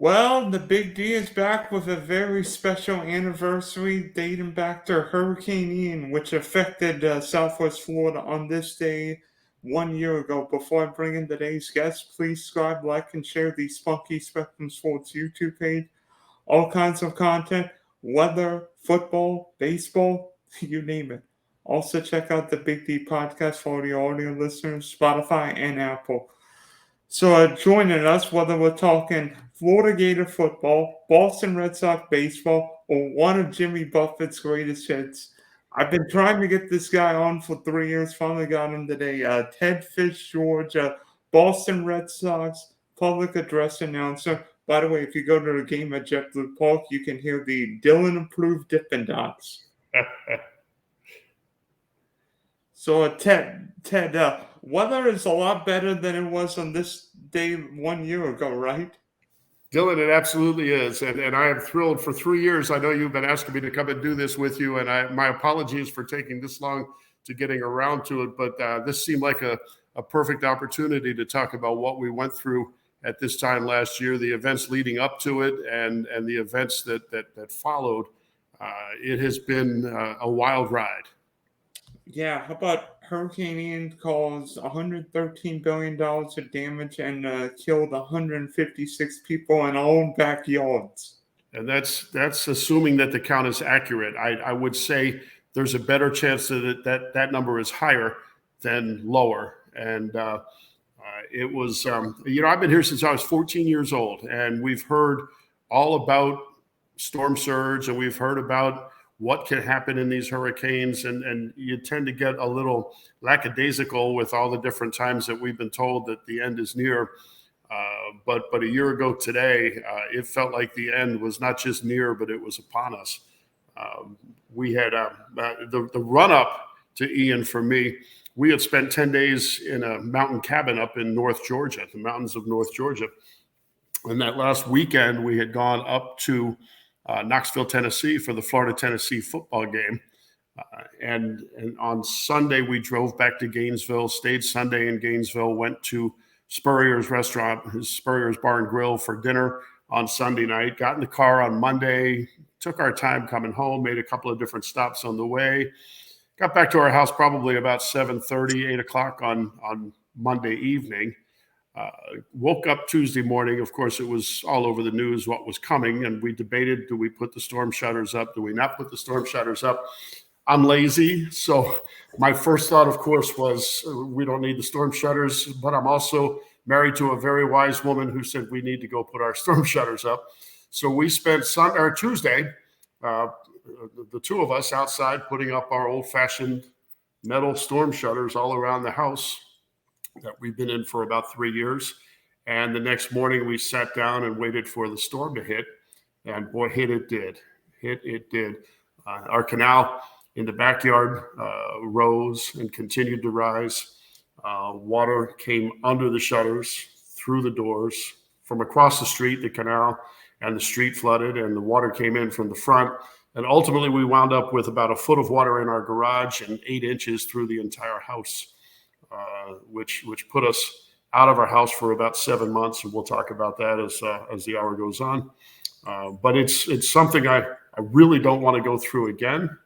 Well, the Big D is back with a very special anniversary dating back to Hurricane Ian, which affected Southwest Florida on this day 1 year ago. Before I bring in today's guest, please subscribe, like, and share the Spunky Spectrum Sports YouTube page. All kinds of content, weather, football, baseball, you name it. Also, check out the Big D podcast for the audio listeners, Spotify, and Apple. So joining us, whether we're talking Florida Gator football, Boston Red Sox baseball, or one of Jimmy Buffett's greatest hits. I've been trying to get this guy on for 3 years. Finally got him today. Ted Fitzgeorge, Boston Red Sox public address announcer. By the way, if you go to the game at JetBlue Park, you can hear the Dylan approved Dippin' Dots. So, Ted, weather is a lot better than it was on this day 1 year ago, right? Dylan, it absolutely is. And I am thrilled. For 3 years, I know you've been asking me to come and do this with you, and my apologies for taking this long to getting around to it, but this seemed like a perfect opportunity to talk about what we went through at this time last year, the events leading up to it, and the events that followed. It has been a wild ride. Yeah, how about Hurricane Ian caused $113 billion of damage and killed 156 people in our own backyards? And that's assuming that the count is accurate. I would say there's a better chance that number is higher than lower. And it was, I've been here since I was 14 years old, and we've heard all about storm surge, and we've heard about what can happen in these hurricanes, and you tend to get a little lackadaisical with all the different times that we've been told that the end is near. But a year ago today, it felt like the end was not just near, but it was upon us. We had the run-up to Ian for me. We had spent 10 days in a mountain cabin up in North Georgia, the mountains of North Georgia. And that last weekend, we had gone up to Knoxville, Tennessee for the Florida-Tennessee football game. And on Sunday, we drove back to Gainesville, stayed Sunday in Gainesville, went to Spurrier's restaurant, his Spurrier's Bar and Grill, for dinner on Sunday night, got in the car on Monday, took our time coming home, made a couple of different stops on the way, got back to our house probably about 7:30, 8 o'clock on Monday evening. Woke up Tuesday morning. Of course, it was all over the news what was coming, and we debated, do we put the storm shutters up? Do we not put the storm shutters up? I'm lazy, so my first thought, of course, was we don't need the storm shutters, but I'm also married to a very wise woman who said we need to go put our storm shutters up. So we spent Tuesday, the two of us outside putting up our old-fashioned metal storm shutters all around the house that we've been in for about 3 years. And the next morning we sat down and waited for the storm to hit. And boy, hit it did. Our canal in the backyard rose and continued to rise. Water came under the shutters, through the doors. From across the street, the canal and the street flooded, and the water came in from the front. And ultimately, we wound up with about a foot of water in our garage and 8 inches through the entire house. Which put us out of our house for about 7 months, and we'll talk about that as the hour goes on. But it's something I really don't want to go through again.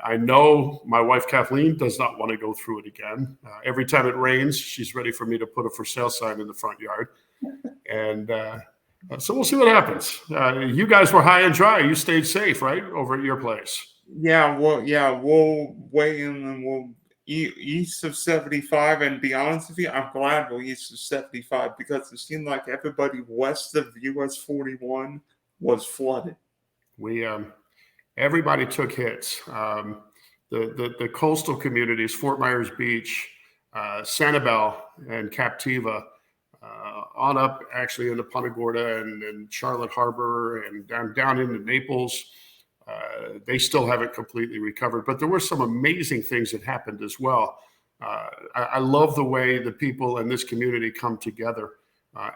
I know my wife Kathleen does not want to go through it again. Every time it rains, she's ready for me to put a for sale sign in the front yard, and so we'll see what happens. You guys were high and dry. You stayed safe, right, over at your place? Yeah, we'll weigh in and we'll east of 75, and be honest with you, I'm glad we're east of 75 because it seemed like everybody west of US 41 was flooded. Everybody took hits. The coastal communities, Fort Myers Beach, Sanibel, and Captiva, on up actually into Punta Gorda and Charlotte Harbor and down into Naples. They still haven't completely recovered, but there were some amazing things that happened as well. I love the way the people in this community come together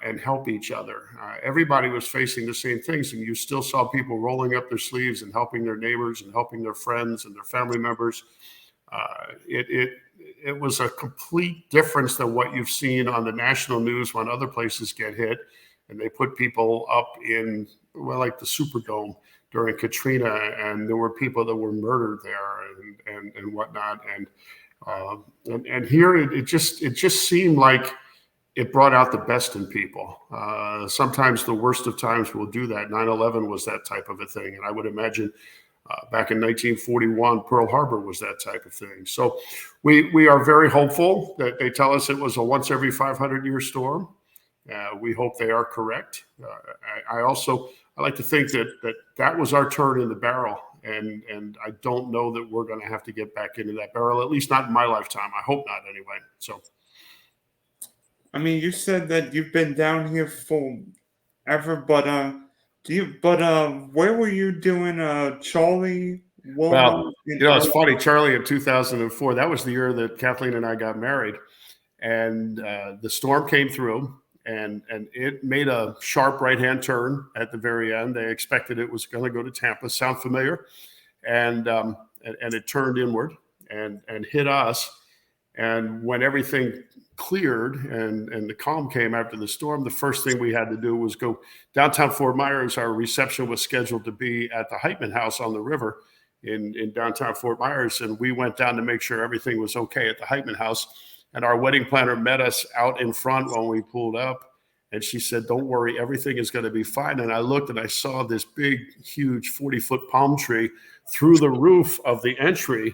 and help each other. Everybody was facing the same things, and you still saw people rolling up their sleeves and helping their neighbors and helping their friends and their family members. It was a complete difference than what you've seen on the national news when other places get hit. and they put people up in, well, like the Superdome during Katrina, and there were people that were murdered there and whatnot. And here it just seemed like it brought out the best in people. Sometimes the worst of times will do that. 9/11 was that type of a thing. And I would imagine back in 1941, Pearl Harbor was that type of thing. So we are very hopeful that they tell us it was a once every 500-year storm. We hope they are correct. I like to think that was our turn in the barrel. And I don't know that we're going to have to get back into that barrel, at least not in my lifetime. I hope not anyway. So. I mean, you said that you've been down here forever, but where were you doing Charlie Wilma? Well, it's funny, Charlie, in 2004, that was the year that Kathleen and I got married, and the storm came through, and it made a sharp right-hand turn at the very end. They expected it was going to go to Tampa. Sound familiar? And it turned inward and hit us. And when everything cleared and the calm came after the storm, the first thing we had to do was go downtown Fort Myers. Our reception was scheduled to be at the Heitman House on the river in downtown Fort Myers. And we went down to make sure everything was okay at the Heitman House. And our wedding planner met us out in front when we pulled up. And she said, "Don't worry, everything is going to be fine." And I looked and I saw this big, huge 40-foot palm tree through the roof of the entry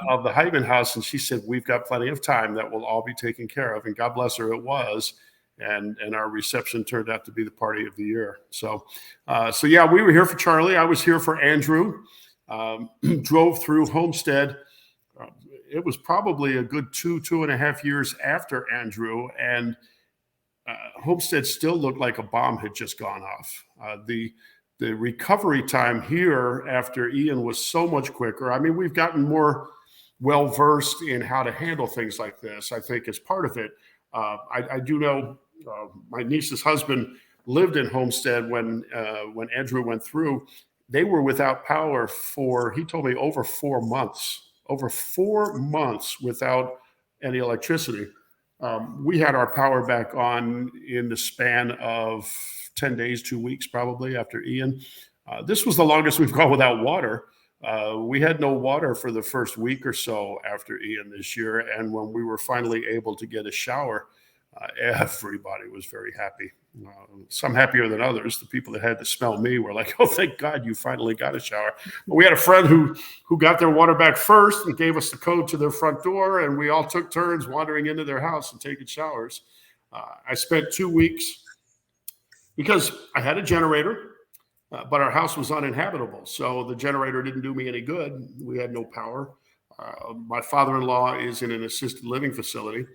of the Heitman House. And she said, "We've got plenty of time. That will all be taken care of." And God bless her, it was. And our reception turned out to be the party of the year. So yeah, we were here for Charlie. I was here for Andrew. Drove through Homestead. It was probably a good 2.5 years after Andrew. And Homestead still looked like a bomb had just gone off. The recovery time here after Ian was so much quicker. I mean, we've gotten more well-versed in how to handle things like this, I think, as part of it. I do know my niece's husband lived in Homestead when Andrew went through. They were without power for, he told me, over 4 months without any electricity. We had our power back on in the span of 10 days, 2 weeks, probably after Ian. This was the longest we've gone without water. We had no water for the first week or so after Ian this year. And when we were finally able to get a shower, everybody was very happy. Some happier than others. The people that had to smell me were like, "Oh, thank God you finally got a shower." But we had a friend who got their water back first and gave us the code to their front door, and we all took turns wandering into their house and taking showers. I spent 2 weeks because I had a generator, but our house was uninhabitable. So the generator didn't do me any good. We had no power. My father-in-law is in an assisted living facility.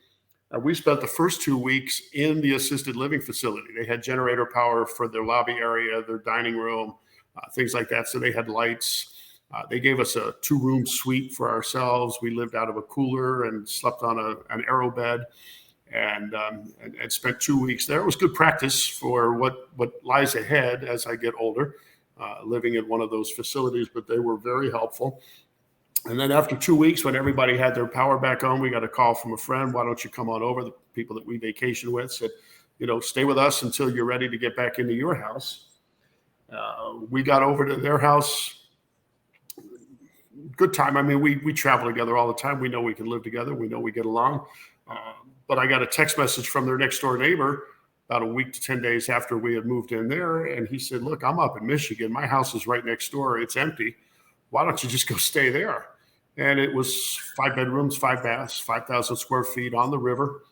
We spent the first 2 weeks in the assisted living facility. They had generator power for their lobby area, their dining room, things like that. So they had lights. They gave us a 2-room suite for ourselves. We lived out of a cooler and slept on an aero bed, and spent 2 weeks there. It was good practice for what lies ahead as I get older, living in one of those facilities, but they were very helpful. And then after 2 weeks, when everybody had their power back on, we got a call from a friend. "Why don't you come on over?" The people that we vacation with said, "Stay with us until you're ready to get back into your house." We got over to their house. Good time. I mean, we travel together all the time. We know we can live together. We know we get along. But I got a text message from their next door neighbor about a week to 10 days after we had moved in there. And he said, "Look, I'm up in Michigan. My house is right next door. It's empty. Why don't you just go stay there?" And it was 5 bedrooms, 5 baths, 5,000 square feet on the river,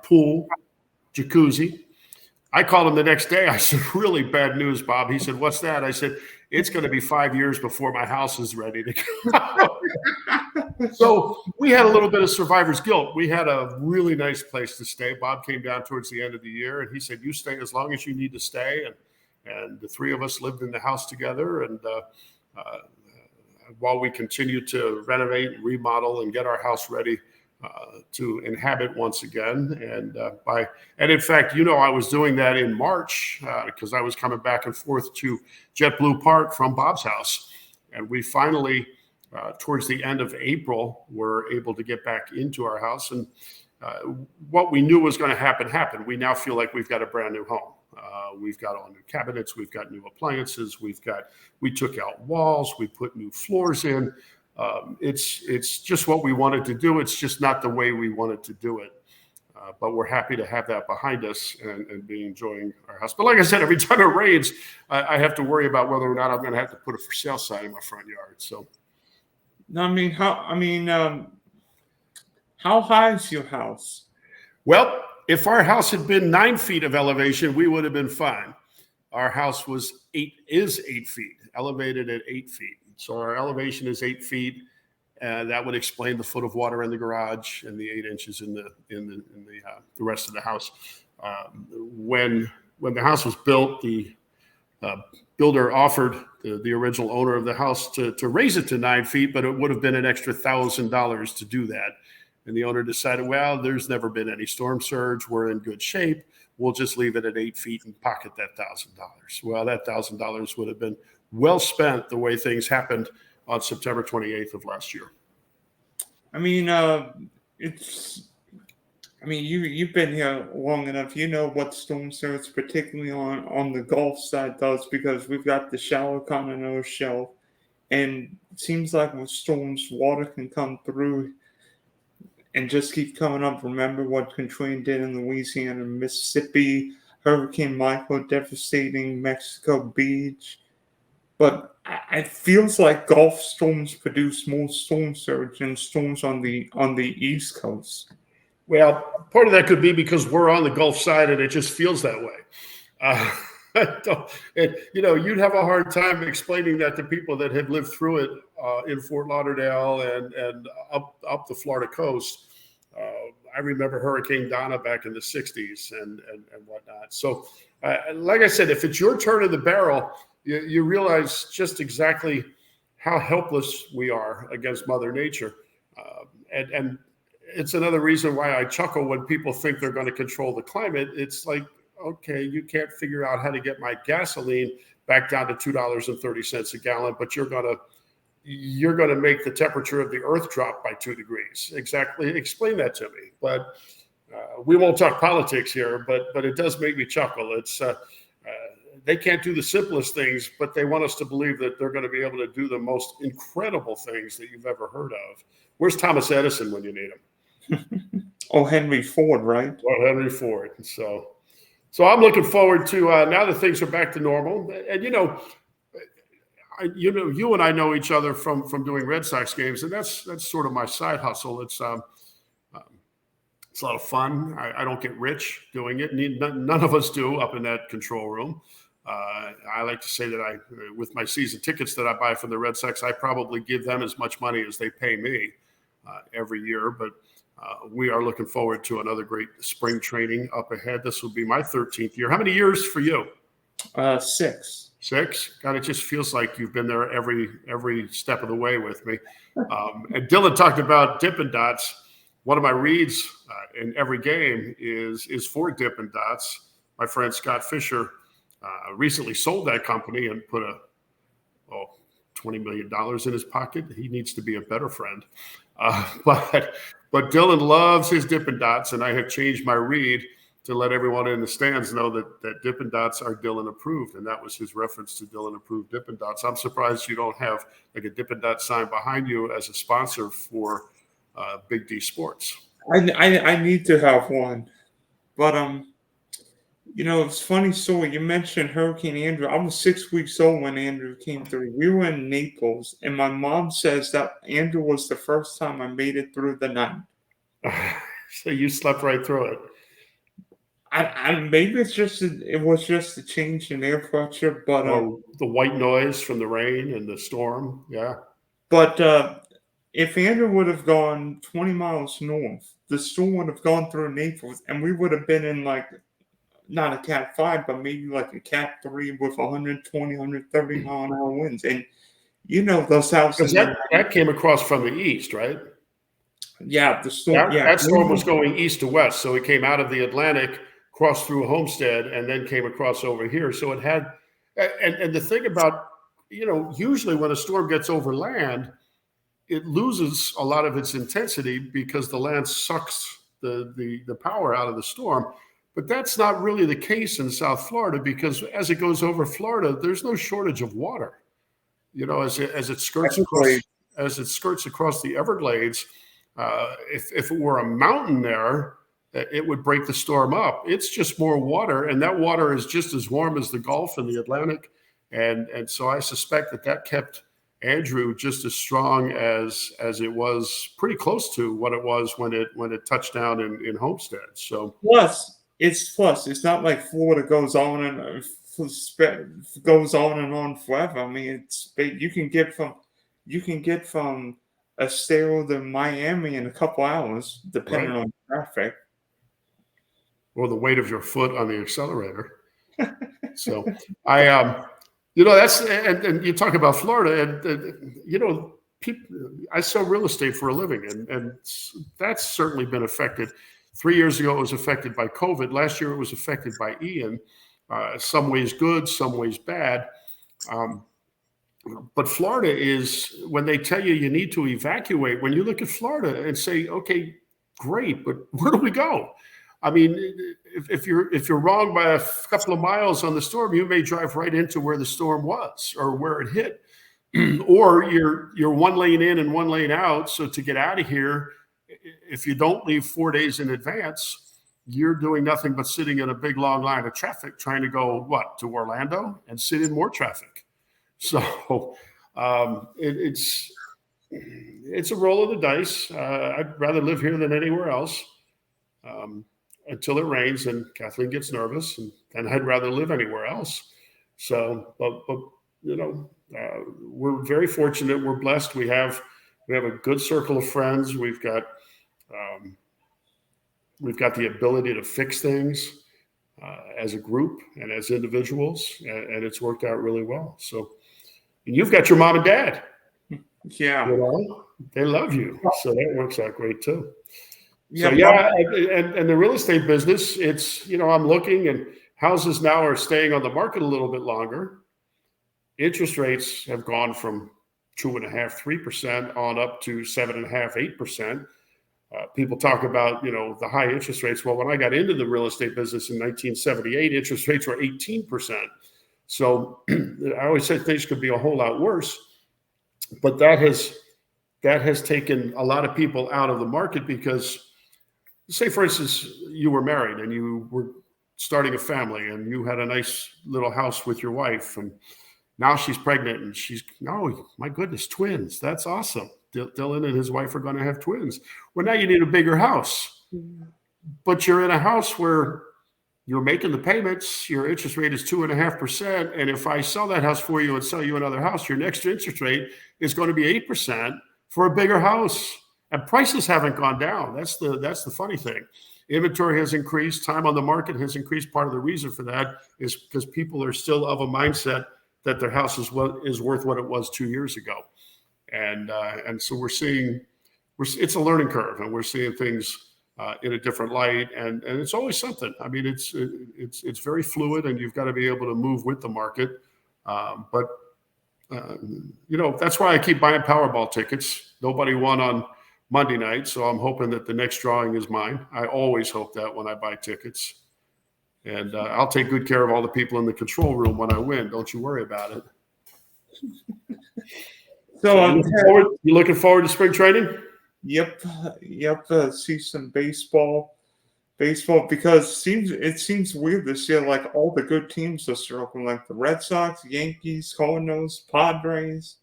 pool, jacuzzi. I called him the next day. I said, "Really bad news, Bob." He said, "What's that?" I said, "It's going to be 5 years before my house is ready to go." So we had a little bit of survivor's guilt. We had a really nice place to stay. Bob came down towards the end of the year, and he said, "You stay as long as you need to stay." And the three of us lived in the house together. And while we continued to renovate, remodel, and get our house ready to inhabit once again. And in fact, I was doing that in March because I was coming back and forth to JetBlue Park from Bob's house. And we finally, towards the end of April, were able to get back into our house. And what we knew was going to happen happened. We now feel like we've got a brand new home. We've got all new cabinets. We've got new appliances. We took out walls. We put new floors in. It's just what we wanted to do. It's just not the way we wanted to do it. But we're happy to have that behind us and be enjoying our house. But like I said, every time it rains, I have to worry about whether or not I'm going to have to put a for sale sign in my front yard. So, how high is your house? well, if our house had been 9 feet of elevation, we would have been fine. Our house is 8 feet, elevated at 8 feet. So our elevation is 8 feet. That would explain the foot of water in the garage and the 8 inches in the rest of the house. When the house was built, the builder offered the original owner of the house to raise it to 9 feet, but it would have been an extra $1,000 to do that. And the owner decided, well, there's never been any storm surge. We're in good shape. We'll just leave it at 8 feet and pocket that $1,000. Well, that $1,000 would have been well spent the way things happened on September 28th of last year. You've been here long enough. You know what storm surge, particularly on the Gulf side, does, because we've got the shallow continental shelf, and it seems like with storms, water can come through and just keep coming up. Remember what Katrina did in Louisiana and Mississippi, Hurricane Michael devastating Mexico Beach. But it feels like Gulf storms produce more storm surge than storms on the East Coast. Well, part of that could be because we're on the Gulf side and it just feels that way. You'd have a hard time explaining that to people that have lived through it in Fort Lauderdale and up the Florida coast. I remember Hurricane Donna back in the 60s and whatnot. So, like I said, if it's your turn of the barrel, you realize just exactly how helpless we are against Mother Nature. And it's another reason why I chuckle when people think they're going to control the climate. It's like, okay, you can't figure out how to get my gasoline back down to $2.30 a gallon, but you're going to make the temperature of the earth drop by 2 degrees. Exactly. Explain that to me. But we won't talk politics here, but it does make me chuckle. It's they can't do the simplest things, but they want us to believe that they're going to be able to do the most incredible things that you've ever heard of. Where's Thomas Edison when you need him? Oh, Henry Ford, right? Well, Henry Ford. So I'm looking forward to now that things are back to normal. And you and I know each other from doing Red Sox games, and that's sort of my side hustle. It's a lot of fun. I don't get rich doing it. None of us do up in that control room. I like to say that with my season tickets that I buy from the Red Sox, I probably give them as much money as they pay me every year. But we are looking forward to another great spring training up ahead. This will be my 13th year. How many years for you? 6. 6? God, it just feels like you've been there every step of the way with me. And Dylan talked about Dippin' Dots. One of my reads in every game is for Dippin' Dots. My friend Scott Fisher recently sold that company and put $20 million in his pocket. He needs to be a better friend. But Dylan loves his Dippin' Dots, and I have changed my read to let everyone in the stands know that Dippin' Dots are Dylan approved, and that was his reference to Dylan approved Dippin' Dots. I'm surprised you don't have like a Dippin' Dot sign behind you as a sponsor for Big D Sports. I need to have one, but it's funny story. You mentioned Hurricane Andrew. I was 6 weeks old when Andrew came through. We were in Naples, and my mom says that Andrew was the first time I made it through the night. So you slept right through it. Maybe it was just a change in air pressure, but the white noise from the rain and the storm, yeah. But if Andrew would have gone 20 miles north, the storm would have gone through Naples, and we would have been in like not a Cat 5, but maybe like a Cat 3 with 120, 130 mile an hour winds. And those houses. That came across from the east, right? Yeah, the storm. That storm was going east to west, so it came out of the Atlantic, crossed through Homestead, and then came across over here. So it had, and the thing about, usually when a storm gets over land, it loses a lot of its intensity because the land sucks the power out of the storm. But that's not really the case in South Florida, because as it goes over Florida, there's no shortage of water. As it skirts across Everglades. as it skirts across the Everglades, if it were a mountain there, it would break the storm up. It's just more water, and that water is just as warm as the Gulf and the Atlantic, and so I suspect that kept Andrew just as strong as it was, pretty close to what it was when it touched down in Homestead. So Plus, it's not like Florida goes on and on forever. I mean, you can get from Estero to Miami in a couple hours, depending right, on traffic. or the weight of your foot on the accelerator. So that's and you talk about Florida, and people. I sell real estate for a living, and that's certainly been affected. 3 years ago, it was affected by COVID. Last year, it was affected by Ian. Some ways good, some ways bad. But Florida is, when they tell you need to evacuate, when you look at Florida and say, okay, great, but where do we go? I mean, if you're wrong by a couple of miles on the storm, you may drive right into where the storm was or where it hit, or you're one lane in and one lane out. So to get out of here, if you don't leave 4 days in advance, you're doing nothing but sitting in a big long line of traffic trying to go to Orlando and sit in more traffic. So it's a roll of the dice. I'd rather live here than anywhere else. Until it rains and Kathleen gets nervous, and then I'd rather live anywhere else. So, but we're very fortunate. We're blessed. We have a good circle of friends. We've got the ability to fix things as a group and as individuals, and it's worked out really well. So, and you've got your mom and dad. Yeah, they love you, so that works out great too. Yeah, so and the real estate business, it's, I'm looking, and houses now are staying on the market a little bit longer. Interest rates have gone from 2.5%, 3% on up to 7.5%, 8%. People talk about, the high interest rates. Well, when I got into the real estate business in 1978, interest rates were 18%. So I always said things could be a whole lot worse, but that has taken a lot of people out of the market, because, say, for instance, you were married and you were starting a family and you had a nice little house with your wife, and now she's pregnant and oh, my goodness, twins. That's awesome. Dylan and his wife are going to have twins. Well, now you need a bigger house, but you're in a house where you're making the payments. Your interest rate is 2.5%. And if I sell that house for you and sell you another house, your next interest rate is going to be 8% for a bigger house. And prices haven't gone down. That's the funny thing. Inventory has increased. Time on the market has increased. Part of the reason for that is because people are still of a mindset that their house is worth what it was 2 years ago. And so we're seeing it's a learning curve, and we're seeing things in a different light. And it's always something. I mean, it's very fluid, and you've got to be able to move with the market. But that's why I keep buying Powerball tickets. Nobody won on Monday night, so I'm hoping that the next drawing is mine. I always hope that when I buy tickets. And I'll take good care of all the people in the control room when I win. Don't you worry about it. So you looking forward to spring training? Yep. See some baseball, because it seems weird this year. Like, all the good teams are struggling, like the Red Sox, Yankees, Cardinals, Padres.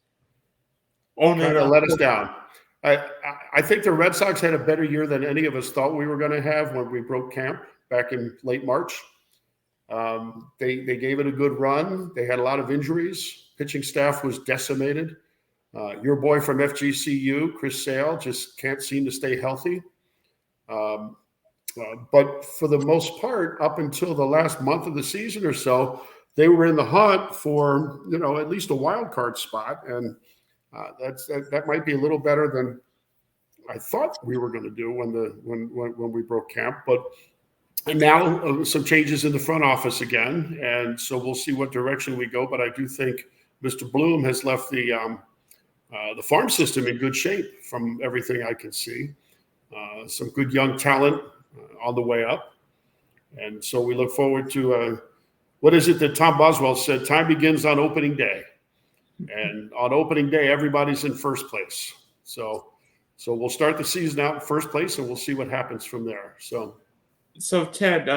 Kind of let us down. I think the Red Sox had a better year than any of us thought we were going to have when we broke camp back in late March. They gave it a good run. They had a lot of injuries. Pitching staff was decimated. Your boy from FGCU, Chris Sale, just can't seem to stay healthy. But for the most part, up until the last month of the season or so, they were in the hunt for, at least a wild card spot. And that might be a little better than I thought we were going to do when we broke camp. But now some changes in the front office again, and so we'll see what direction we go. But I do think Mr. Bloom has left the farm system in good shape from everything I can see. some good young talent on the way up. And so we look forward to what is it that Tom Boswell said? Time begins on opening day. And on opening day, everybody's in first place. So we'll start the season out in first place, and we'll see what happens from there. So Ted,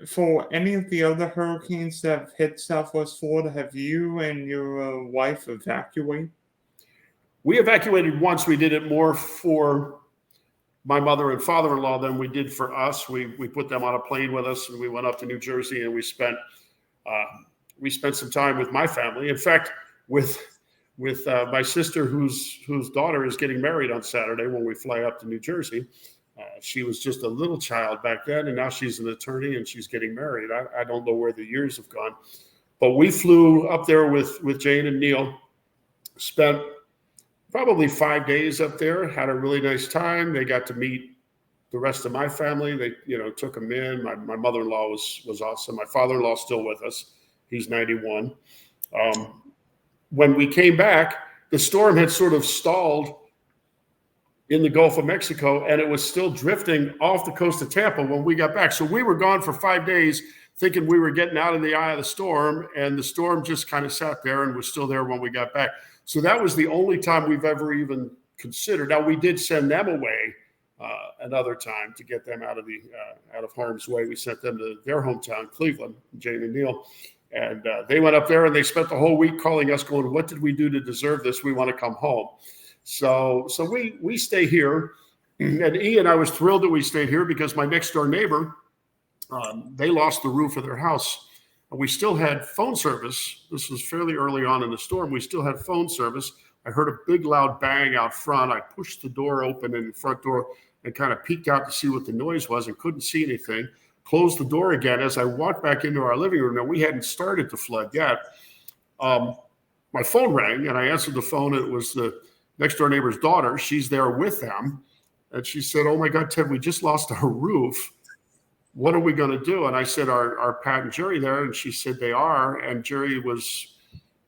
for any of the other hurricanes that have hit Southwest Florida, have you and your wife evacuated? We evacuated once. We did it more for my mother and father-in-law than we did for us. We put them on a plane with us, and we went up to New Jersey, and we spent some time with my family. In fact, with my sister, whose daughter is getting married on Saturday when we fly up to New Jersey. She was just a little child back then, and now she's an attorney and she's getting married. I don't know where the years have gone, but we flew up there with Jane and Neil, spent probably 5 days up there, had a really nice time. They got to meet the rest of my family. They, took them in. My mother-in-law was awesome. My father-in-law is still with us. He's 91. When we came back, the storm had sort of stalled in the Gulf of Mexico, and it was still drifting off the coast of Tampa when we got back. So we were gone for 5 days thinking we were getting out of the eye of the storm, and the storm just kind of sat there and was still there when we got back. So that was the only time we've ever even considered. Now, we did send them away another time to get them out of harm's way. We sent them to their hometown, Cleveland, Jane and Neil. And they went up there and they spent the whole week calling us going, what did we do to deserve this? We want to come home. So we stay here. And Ian, I was thrilled that we stayed here because my next door neighbor, they lost the roof of their house. And we still had phone service. This was fairly early on in the storm. We still had phone service. I heard a big loud bang out front. I pushed the door open in the front door and kind of peeked out to see what the noise was and couldn't see anything. Closed the door again. As I walked back into our living room, now we hadn't started to flood yet. My phone rang and I answered the phone. It was the next door neighbor's daughter. She's there with them. And she said, oh my God, Ted, we just lost our roof. What are we going to do? And I said, are Pat and Jerry there? And she said, they are. And Jerry was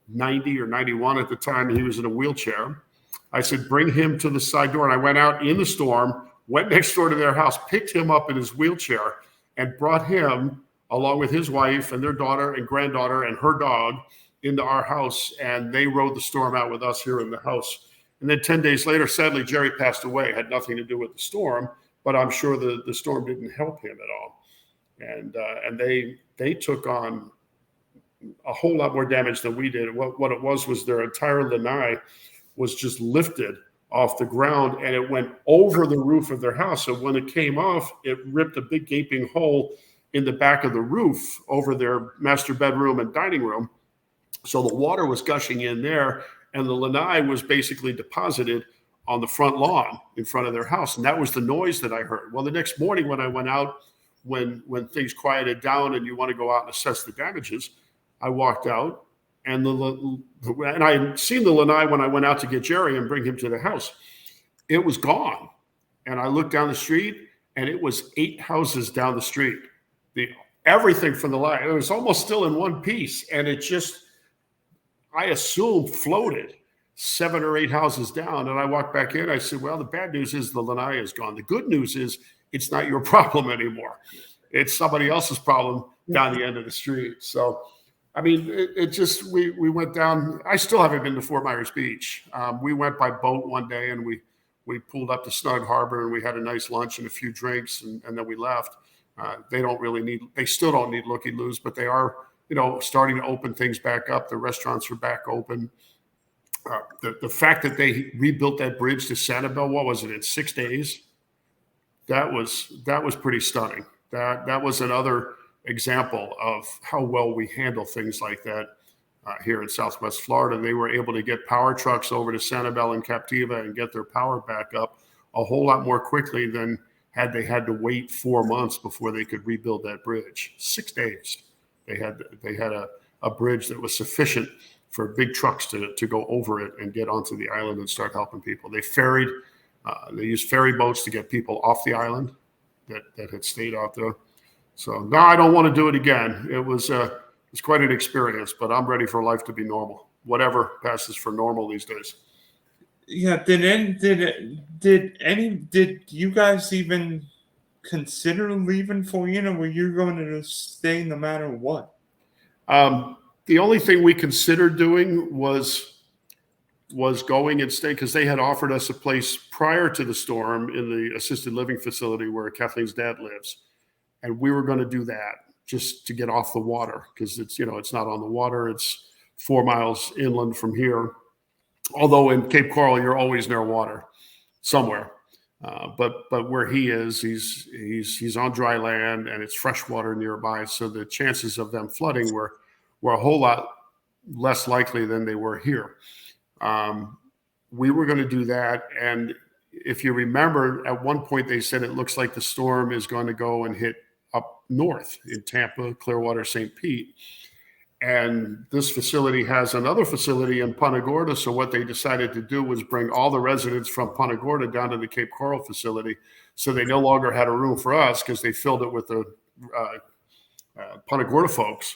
90 or 91 at the time. He was in a wheelchair. I said, bring him to the side door. And I went out in the storm, went next door to their house, picked him up in his wheelchair and brought him along with his wife and their daughter and granddaughter and her dog into our house. And they rode the storm out with us here in the house. And then 10 days later, sadly, Jerry passed away. Had nothing to do with the storm, but I'm sure the storm didn't help him at all. And they took on a whole lot more damage than we did. What it was their entire lanai was just lifted off the ground and it went over the roof of their house. So when it came off, it ripped a big gaping hole in the back of the roof over their master bedroom and dining room. So the water was gushing in there and the lanai was basically deposited on the front lawn in front of their house. And that was the noise that I heard. Well, the next morning when I went out, when things quieted down and you want to go out and assess the damages, I walked out and and I had seen the lanai when I went out to get Jerry and bring him to the house. It was gone. And I looked down the street and it was 8 houses down the street. Everything from the line, it was almost still in one piece. And it just, I assumed, floated 7 or 8 houses down. And I walked back in. I said, well, the bad news is the lanai is gone. The good news is it's not your problem anymore. It's somebody else's problem down the end of the street. So, I mean, it just, we went down. I still haven't been to Fort Myers Beach. We went by boat one day and we pulled up to Snug Harbor and we had a nice lunch and a few drinks and then we left. They still don't need looky-loos, but they are, starting to open things back up. The restaurants are back open. The fact that they rebuilt that bridge to Sanibel, what was it, in 6 days? That was pretty stunning. That was another example of how well we handle things like that here in Southwest Florida. They were able to get power trucks over to Sanibel and Captiva and get their power back up a whole lot more quickly than had they had to wait 4 months before they could rebuild that bridge. 6 days. They had a bridge that was sufficient for big trucks to go over it and get onto the island and start helping people. They used ferry boats to get people off the island that had stayed out there. So no, I don't want to do it again. It's quite an experience, but I'm ready for life to be normal. Whatever passes for normal these days. Yeah, did you guys even consider leaving Foyina? Were you going to stay no matter what? The only thing we considered doing was going and staying because they had offered us a place prior to the storm in the assisted living facility where Kathleen's dad lives, and we were going to do that just to get off the water because it's not on the water. It's 4 miles inland from here. Although in Cape Coral, you're always near water somewhere. But where he is, he's on dry land and it's fresh water nearby. So the chances of them flooding were a whole lot less likely than they were here. We were going to do that, and if you remember, at one point they said it looks like the storm is going to go and hit up north in Tampa, Clearwater, St. Pete. And this facility has another facility in Punta Gorda. So what they decided to do was bring all the residents from Punta Gorda down to the Cape Coral facility. So they no longer had a room for us because they filled it with the Punta Gorda folks.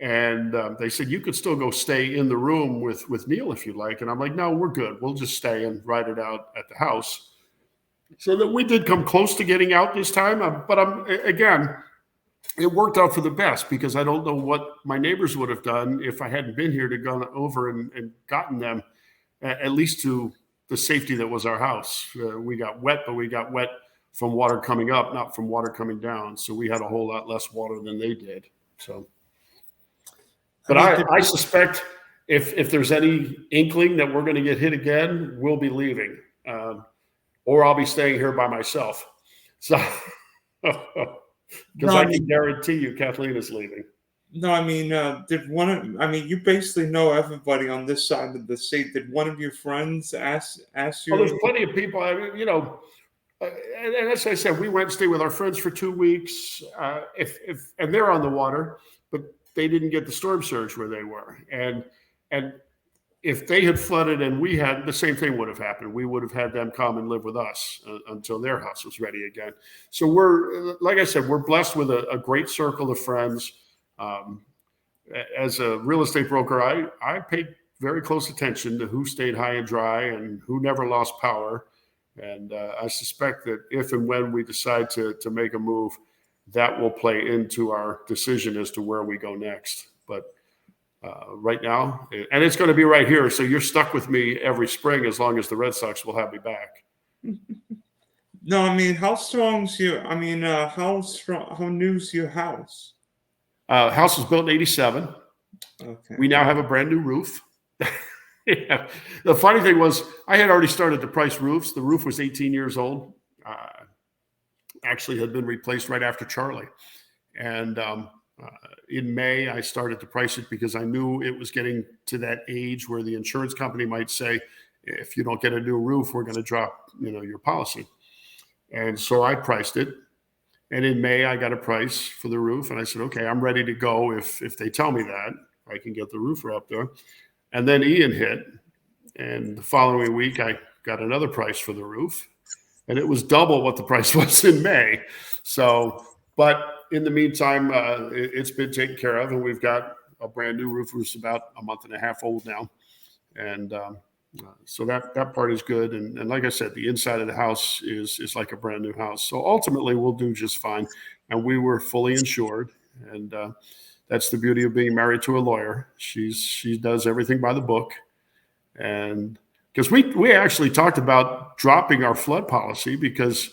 And they said, you could still go stay in the room with Neil if you like. And I'm like, no, we're good. We'll just stay and ride it out at the house. So that we did come close to getting out this time. Again, it worked out for the best because I don't know what my neighbors would have done if I hadn't been here to go over and gotten them at least to the safety that was our house. We got wet, but we got wet from water coming up, not from water coming down. So we had a whole lot less water than they did. So, but I suspect if there's any inkling that we're going to get hit again, we'll be leaving, or I'll be staying here by myself. So. Because I can guarantee you Kathleen is leaving. No, I mean, you basically know everybody on this side of the state. Did one of your friends ask you? Well, there's plenty of people. I mean, and as I said, we went and stayed with our friends for 2 weeks. And they're on the water, but they didn't get the storm surge where they were. And if they had flooded and we had, the same thing would have happened. We would have had them come and live with us until their house was ready again. So like I said, we're blessed with a great circle of friends. As a real estate broker, I paid very close attention to who stayed high and dry and who never lost power. And I suspect that if and when we decide to make a move, that will play into our decision as to where we go next. But right now, and it's going to be right here. So you're stuck with me every spring as long as the Red Sox will have me back. No, I mean, how strong's your? I mean, how new's your house? House was built in '87. Okay. We now have a brand new roof. Yeah. The funny thing was, I had already started to price roofs. The roof was 18 years old. Actually, had been replaced right after Charlie, and in May, I started to price it because I knew it was getting to that age where the insurance company might say, if you don't get a new roof, we're going to drop, your policy. And so I priced it. And in May, I got a price for the roof. And I said, okay, I'm ready to go. If they tell me that, I can get the roofer up there. And then Ian hit. And the following week, I got another price for the roof. And it was double what the price was in May. So, but in the meantime, it's been taken care of, and we've got a brand new roof. It's about a month and a half old now, and so that part is good. And like I said, the inside of the house is like a brand new house. So ultimately, we'll do just fine. And we were fully insured, and that's the beauty of being married to a lawyer. She does everything by the book, and because we actually talked about dropping our flood policy because.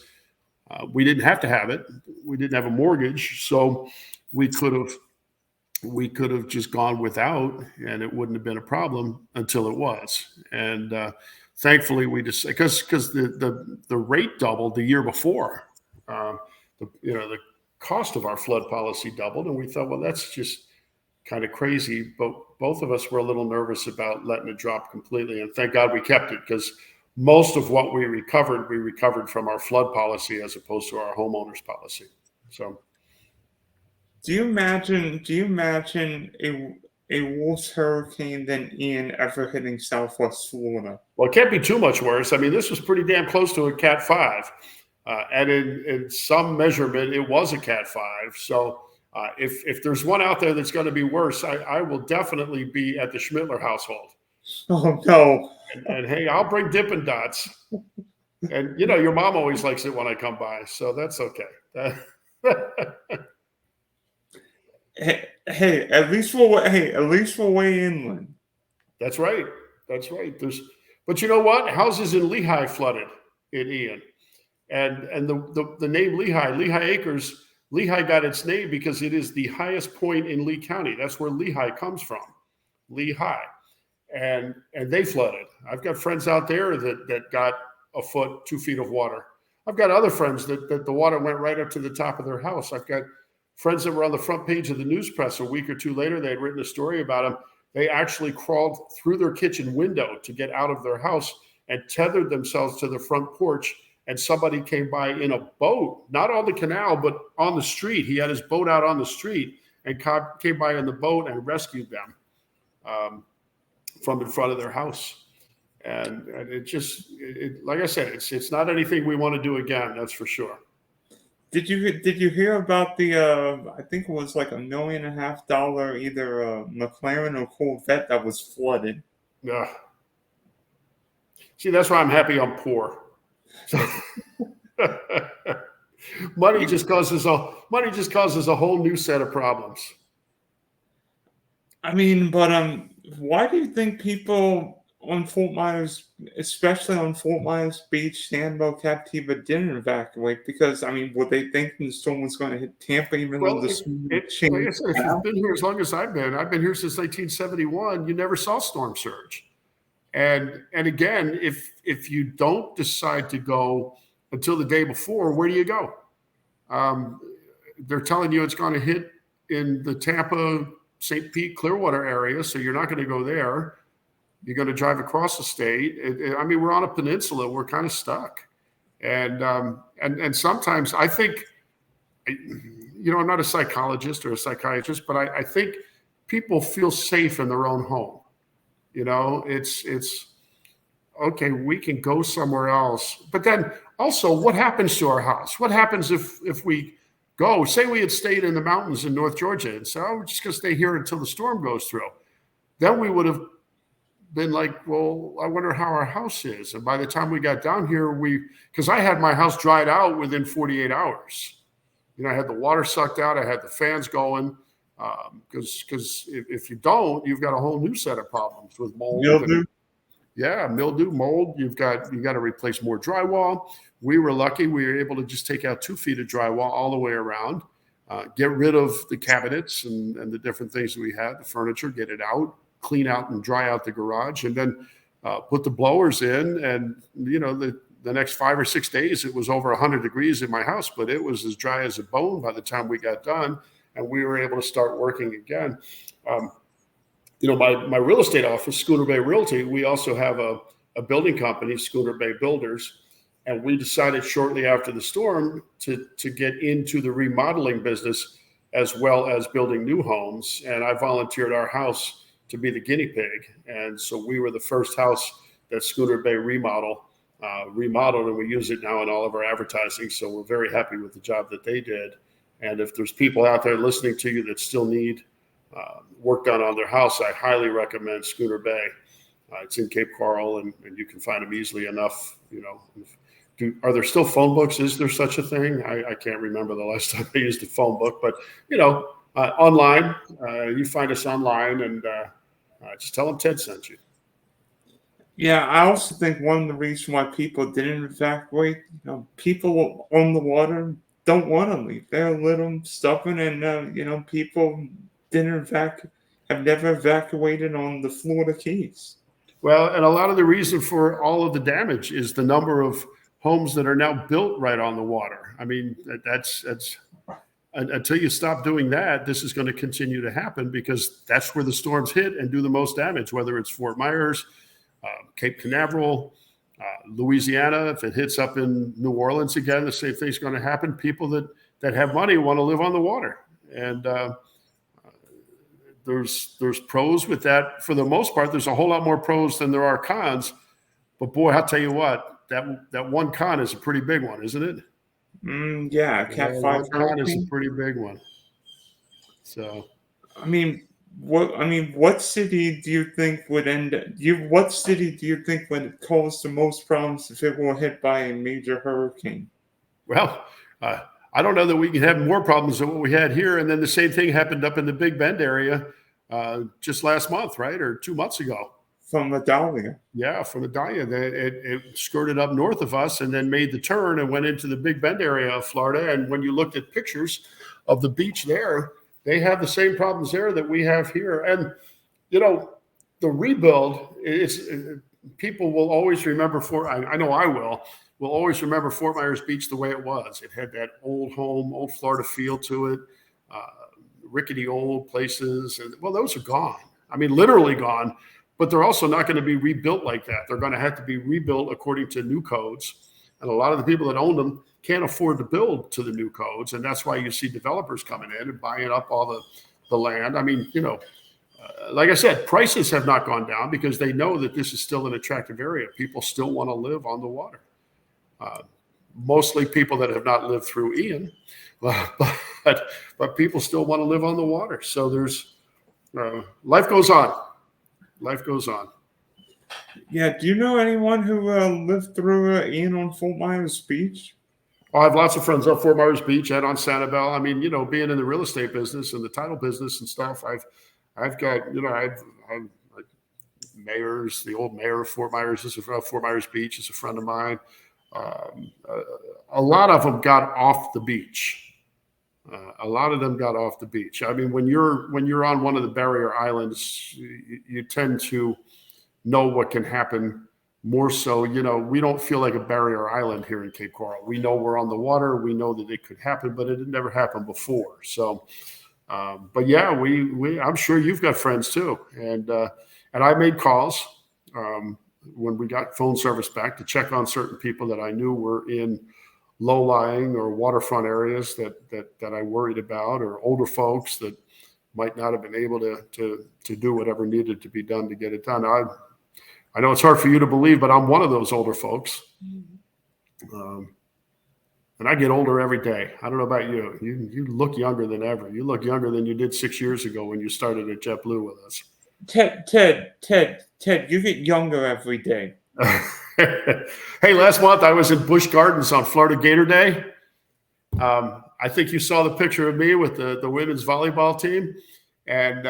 We didn't have to have it. We didn't have a mortgage, so we could have just gone without, and it wouldn't have been a problem until it was. And thankfully, we just because the rate doubled the year before. The cost of our flood policy doubled, and we thought, well, that's just kind of crazy. But both of us were a little nervous about letting it drop completely, and thank God we kept it because. Most of what we recovered from our flood policy as opposed to our homeowners policy. So, do you imagine a worse hurricane than Ian ever hitting Southwest Florida? Well, it can't be too much worse. I mean, this was pretty damn close to a Cat 5, and in some measurement, it was a Cat 5. So, if there's one out there that's going to be worse, I will definitely be at the Schmittler household. Oh no. And hey, I'll bring Dippin' Dots. And you know, your mom always likes it when I come by, so that's okay. Hey, at least we're way inland. That's right. That's right. But you know what? Houses in Lehigh flooded in Ian, and the name Lehigh Acres, Lehigh got its name because it is the highest point in Lee County. That's where Lehigh comes from, Lehigh, and they flooded. I've got friends out there that got a foot, 2 feet of water. I've got other friends that the water went right up to the top of their house. I've got friends that were on the front page of the news press a week or two later. They had written a story about them. They actually crawled through their kitchen window to get out of their house and tethered themselves to the front porch. And somebody came by in a boat, not on the canal, but on the street. He had his boat out on the street and came by in the boat and rescued them from in front of their house. And it just, like I said, it's not anything we want to do again. That's for sure. Did you hear about the I think it was like $1.5 million either McLaren or Corvette that was flooded? Yeah. See, that's why I'm happy I'm poor. So, money just causes a whole new set of problems. I mean, but why do you think people on Fort Myers, especially on Fort Myers Beach, Sanibel, Captiva, didn't evacuate? Because I mean, were they thinking the storm was going to hit Tampa, even though Well, the storm like I changed? said, if you've been here as long as I've been here since 1971. You never saw storm surge. And again, if you don't decide to go until the day before, where do you go? They're telling you it's going to hit in the Tampa, St. Pete, Clearwater area, so you're not going to go there. You're going to drive across the state. I mean, we're on a peninsula. We're kind of stuck, and sometimes I think, you know, I'm not a psychologist or a psychiatrist, but I think people feel safe in their own home. You know, it's okay. We can go somewhere else, but then also, what happens to our house? What happens if we go? Say we had stayed in the mountains in North Georgia and said, "Oh, we're just going to stay here until the storm goes through." Then we would have been like, "Well, I wonder how our house is." And by the time we got down here, because I had my house dried out within 48 hours. You know, I had the water sucked out. I had the fans going. Because if you don't, you've got a whole new set of problems with mold. Mildew? Yeah, mildew, mold. You got to replace more drywall. We were lucky; we were able to just take out 2 feet of drywall all the way around, get rid of the cabinets and the different things that we had, the furniture, get it out, clean out and dry out the garage, and then put the blowers in. And you know, the next 5 or 6 days, it was over 100 degrees in my house, but it was as dry as a bone by the time we got done. And we were able to start working again. You know, my real estate office, Schooner Bay Realty, we also have a building company, Schooner Bay Builders, and we decided shortly after the storm to get into the remodeling business as well as building new homes. And I volunteered our house to be the guinea pig. And so we were the first house that Schooner Bay remodeled, and we use it now in all of our advertising. So we're very happy with the job that they did. And if there's people out there listening to you that still need work done on their house, I highly recommend Schooner Bay. It's in Cape Coral, and you can find them easily enough. You know, are there still phone books? Is there such a thing? I can't remember the last time I used a phone book, but you know, online, you find us online, and just tell them Ted sent you. Yeah, I also think one of the reasons why people didn't evacuate, you know, people on the water don't want to leave. They're a little stubborn, and you know, people have never evacuated on the Florida Keys. Well, and a lot of the reason for all of the damage is the number of homes that are now built right on the water. I mean, that's until you stop doing that, this is going to continue to happen because that's where the storms hit and do the most damage, whether it's Fort Myers, Cape Canaveral, Louisiana. If it hits up in New Orleans again, the same thing's going to happen. People that have money want to live on the water. And there's pros with that. For the most part, there's a whole lot more pros than there are cons. But boy, I'll tell you what, that one con is a pretty big one, isn't it? Yeah, Cat 5 one con is a hurricane. pretty big one. So, I mean, what city do you think would what city do you think would cause the most problems if it were hit by a major hurricane? Well, uh, I don't know that we can have more problems than what we had here. And then the same thing happened up in the Big Bend area just last month, right? Or 2 months ago. From Adalia. Yeah, from Adalia. It skirted up north of us and then made the turn and went into the Big Bend area of Florida. And when you looked at pictures of the beach there, they have the same problems there that we have here. And, the rebuild, people will always remember I know I will always remember Fort Myers Beach the way it was. It had that old home, old Florida feel to it, uh, rickety old places. And, well, those are gone. I mean, literally gone. But they're also not going to be rebuilt like that. They're going to have to be rebuilt according to new codes. And a lot of the people that own them can't afford to build to the new codes. And that's why you see developers coming in and buying up all the land. I mean, like I said, prices have not gone down because they know that this is still an attractive area. People still want to live on the water. Mostly people that have not lived through Ian, but people still want to live on the water. So there's life goes on. Life goes on. Yeah, do you know anyone who lived through Ian on Fort Myers Beach? I have lots of friends on Fort Myers Beach and on Sanibel. I mean, being in the real estate business and the title business and stuff, I've got, I've like mayors. The old mayor of Fort Myers Fort Myers Beach is a friend of mine. A lot of them got off the beach. A lot of them got off the beach. I mean, when you're on one of the barrier islands, you tend to know what can happen more so. We don't feel like a barrier island here in Cape Coral. We know we're on the water. We know that it could happen, but it had never happened before. So, but yeah, I'm sure you've got friends too. And I made calls when we got phone service back to check on certain people that I knew were in low-lying or waterfront areas that I worried about, or older folks that might not have been able to do whatever needed to be done to get it done. I know it's hard for you to believe, but I'm one of those older folks. And I get older every day. I don't know about you. You look younger than ever. You look younger than you did 6 years ago when you started at JetBlue with us. Ted, you get younger every day. Hey, last month I was in Busch Gardens on Florida Gator Day. I think you saw the picture of me with the women's volleyball team. And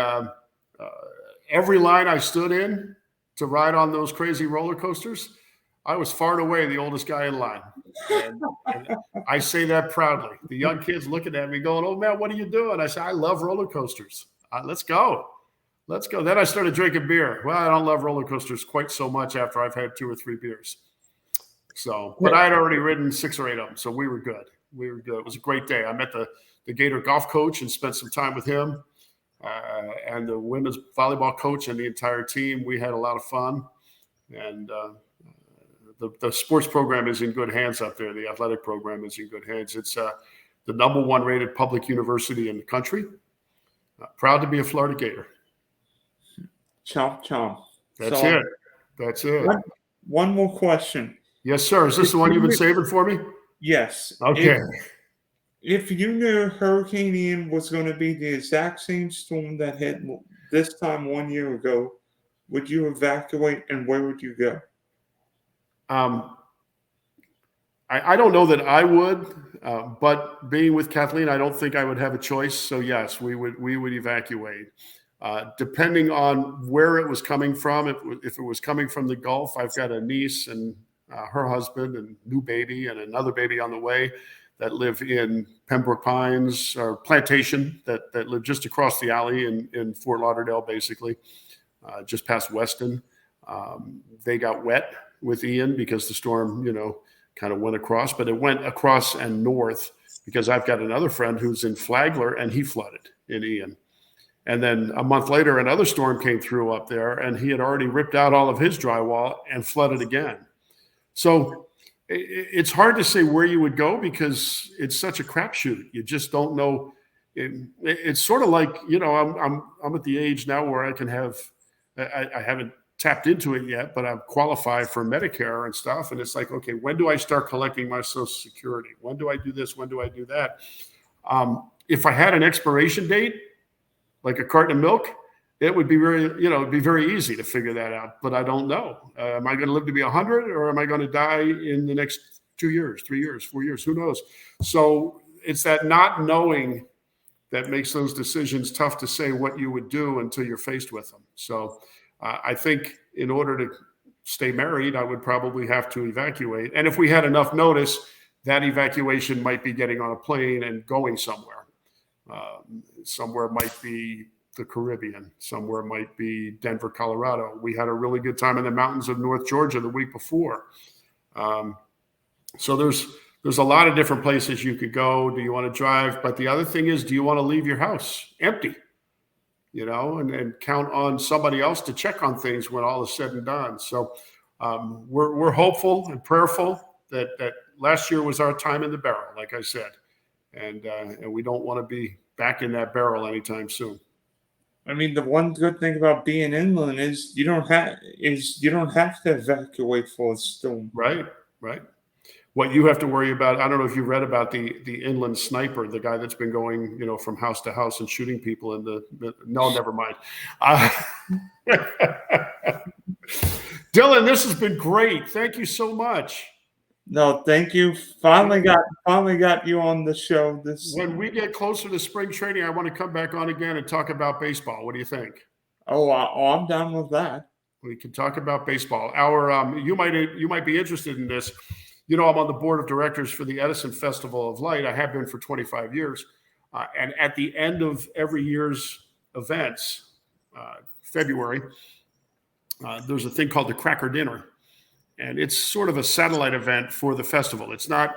every line I stood in to ride on those crazy roller coasters, I was far and away the oldest guy in line. And I say that proudly. The young kids looking at me going, "Oh, man, what are you doing?" I say, "I love roller coasters. Let's go. Let's go." Then I started drinking beer. Well, I don't love roller coasters quite so much after I've had 2 or 3 beers. So, but I had already ridden 6 or 8 of them, so we were good. We were good. It was a great day. I met the Gator golf coach and spent some time with him, and the women's volleyball coach and the entire team. We had a lot of fun, and the sports program is in good hands up there. The athletic program is in good hands. It's the #1 rated public university in the country. Proud to be a Florida Gator. Chomp, chomp. That's it. That's it. One more question. Yes, sir. Is this the one you've been saving for me? Yes. Okay. If you knew Hurricane Ian was going to be the exact same storm that hit this time 1 year ago, would you evacuate, and where would you go? I don't know that I would, but being with Kathleen, I don't think I would have a choice. So yes, we would evacuate. Depending on where it was coming from, if it was coming from the Gulf, I've got a niece and her husband and new baby and another baby on the way that live in Pembroke Pines or Plantation that live just across the alley in Fort Lauderdale, basically, just past Weston. They got wet with Ian because the storm, kind of went across, but it went across and north because I've got another friend who's in Flagler and he flooded in Ian. And then a month later, another storm came through up there and he had already ripped out all of his drywall and flooded again. So it's hard to say where you would go because it's such a crapshoot. You just don't know. It's sort of like, I'm at the age now where I can have, I haven't tapped into it yet, but I'm qualified for Medicare and stuff. And it's like, okay, when do I start collecting my Social Security? When do I do this? When do I do that? If I had an expiration date, like a carton of milk, it would be it'd be very easy to figure that out. But I don't know. Am I going to live to be 100, or am I going to die in the next 2 years, 3 years, 4 years? Who knows? So it's that not knowing that makes those decisions tough to say what you would do until you're faced with them. So I think in order to stay married, I would probably have to evacuate. And if we had enough notice, that evacuation might be getting on a plane and going somewhere. Somewhere might be the Caribbean. Somewhere might be Denver, Colorado. We had a really good time in the mountains of North Georgia the week before. So there's a lot of different places you could go. Do you want to drive? But the other thing is, do you want to leave your house empty? And count on somebody else to check on things when all is said and done. So we're hopeful and prayerful that last year was our time in the barrel, like I said, and we don't want to be back in that barrel anytime soon. I mean, the one good thing about being inland is you don't have to evacuate for a storm. Right. What you have to worry about, I don't know if you read about the inland sniper, the guy that's been going, from house to house and shooting people no, never mind. Dylan, this has been great. Thank you so much. No, thank you. Finally got you on the show. When we get closer to spring training, I want to come back on again and talk about baseball. What do you think? I'm down with that. We can talk about baseball. You might be interested in this. I'm on the board of directors for the Edison Festival of Light. I have been for 25 years. And at the end of every year's events, February, there's a thing called the Cracker Dinner. And it's sort of a satellite event for the festival. It's not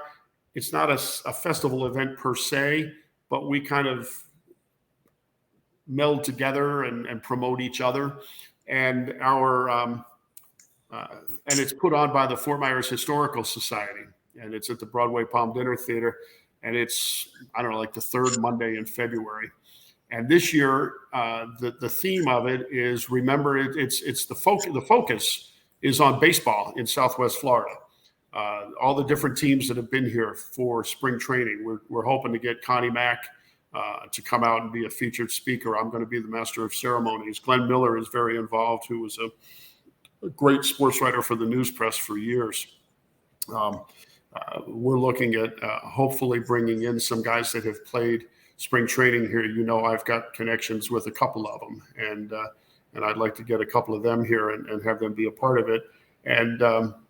a festival event per se, but we kind of meld together and promote each other. And and it's put on by the Fort Myers Historical Society, and it's at the Broadway Palm Dinner Theater, and it's, I don't know, like the third Monday in February. And this year, the theme of it is, remember, it's the focus is on baseball in Southwest Florida. All the different teams that have been here for spring training. We're hoping to get Connie Mack to come out and be a featured speaker. I'm going to be the master of ceremonies. Glenn Miller is very involved, who was a great sports writer for the news press for years. We're looking at hopefully bringing in some guys that have played spring training here. I've got connections with a couple of them, and I'd like to get a couple of them here and have them be a part of it. And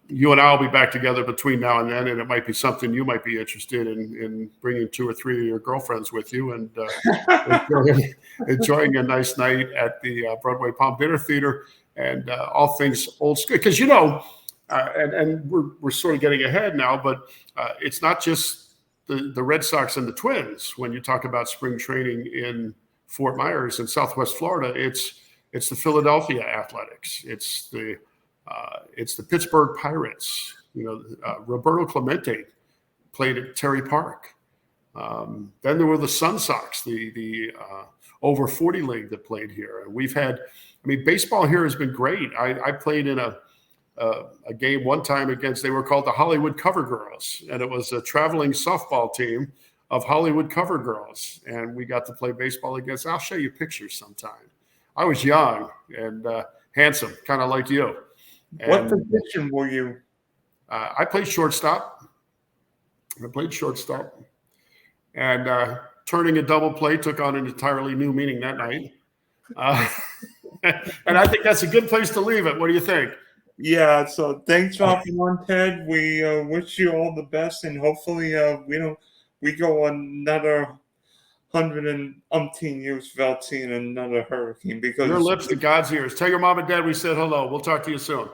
you and I will be back together between now and then, and it might be something you might be interested in bringing 2 or 3 of your girlfriends with you and enjoying a nice night at the Broadway Palm Dinner Theater and all things old school. Because, and we're sort of getting ahead now, but it's not just the Red Sox and the Twins. When you talk about spring training in Fort Myers in Southwest Florida, it's the Philadelphia Athletics. It's the Pittsburgh Pirates. Roberto Clemente played at Terry Park. Then there were the Sun Sox, the over 40 league that played here. And we've had, baseball here has been great. I played in a game one time against, they were called the Hollywood Cover Girls, and it was a traveling softball team of Hollywood Cover Girls, and we got to play baseball against. I'll show you pictures sometime. I was young and handsome, kind of like you. What position were you? I played shortstop. And turning a double play took on an entirely new meaning that night. And I think that's a good place to leave it. What do you think? Yeah, so thanks for hopping on, Ted. We wish you all the best, and hopefully we go another 100 years without seeing another hurricane. Because your lips to God's ears. Tell your mom and dad we said hello. We'll talk to you soon.